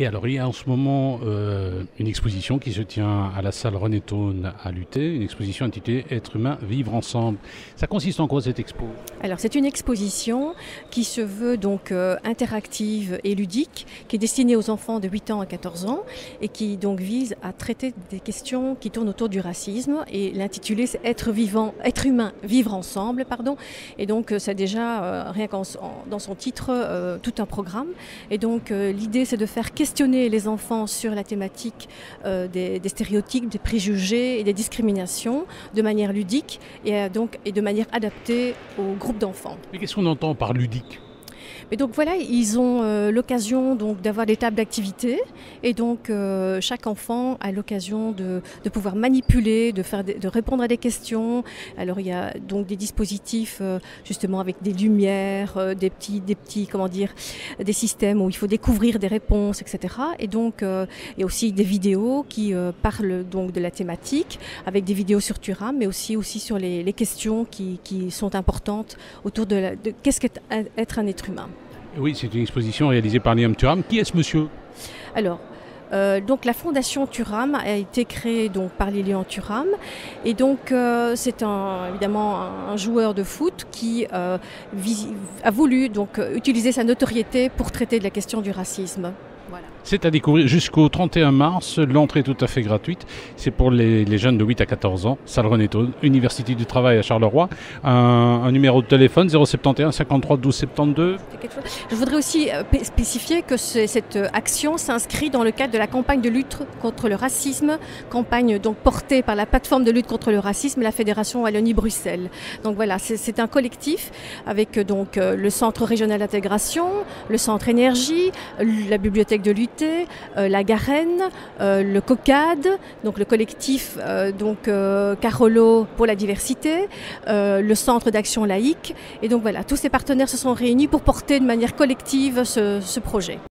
Et alors, il y a en ce moment une exposition qui se tient à la salle René Thône à Lutter, une exposition intitulée Être humain, vivre ensemble. Ça consiste en quoi cette expo? Alors c'est une exposition qui se veut donc interactive et ludique, qui est destinée aux enfants de 8 ans à 14 ans et qui donc vise à traiter des questions qui tournent autour du racisme. Et l'intitulé c'est Être humain, vivre ensemble, pardon. Et donc c'est déjà rien qu'en dans son titre tout un programme. Et donc l'idée c'est de faire questionner les enfants sur la thématique des stéréotypes, des préjugés et des discriminations de manière ludique et de manière adaptée au groupe d'enfants. Mais qu'est-ce qu'on entend par ludique? Et donc voilà, ils ont l'occasion donc d'avoir des tables d'activité et donc chaque enfant a l'occasion de pouvoir manipuler, de répondre à des questions. Alors il y a donc des dispositifs justement avec des lumières, des petits comment dire, des systèmes où il faut découvrir des réponses, etc. Et donc il y a aussi des vidéos qui parlent donc de la thématique avec des vidéos sur Thuram, mais aussi sur les questions qui sont importantes autour de qu'est-ce qu'être un être humain. Oui, c'est une exposition réalisée par Liam Thuram. Qui est ce monsieur? Alors, donc la fondation Thuram a été créée donc par Lilian Thuram et donc c'est évidemment un joueur de foot qui a voulu donc utiliser sa notoriété pour traiter de la question du racisme. Voilà. C'est à découvrir jusqu'au 31 mars. L'entrée est tout à fait gratuite. C'est pour les jeunes de 8 à 14 ans. Salle René Thône, Université du Travail à Charleroi. Un numéro de téléphone 071 53 12 72. Je voudrais aussi spécifier que cette action s'inscrit dans le cadre de la campagne de lutte contre le racisme, campagne donc portée par la plateforme de lutte contre le racisme et la Fédération Wallonie-Bruxelles. Donc voilà, c'est un collectif avec donc le Centre régional d'intégration, le Centre énergie, la bibliothèque de l'UT, la Garenne, le COCAD, donc le collectif Carolo pour la diversité, le Centre d'action laïque. Et donc voilà, tous ces partenaires se sont réunis pour porter de manière collective ce projet.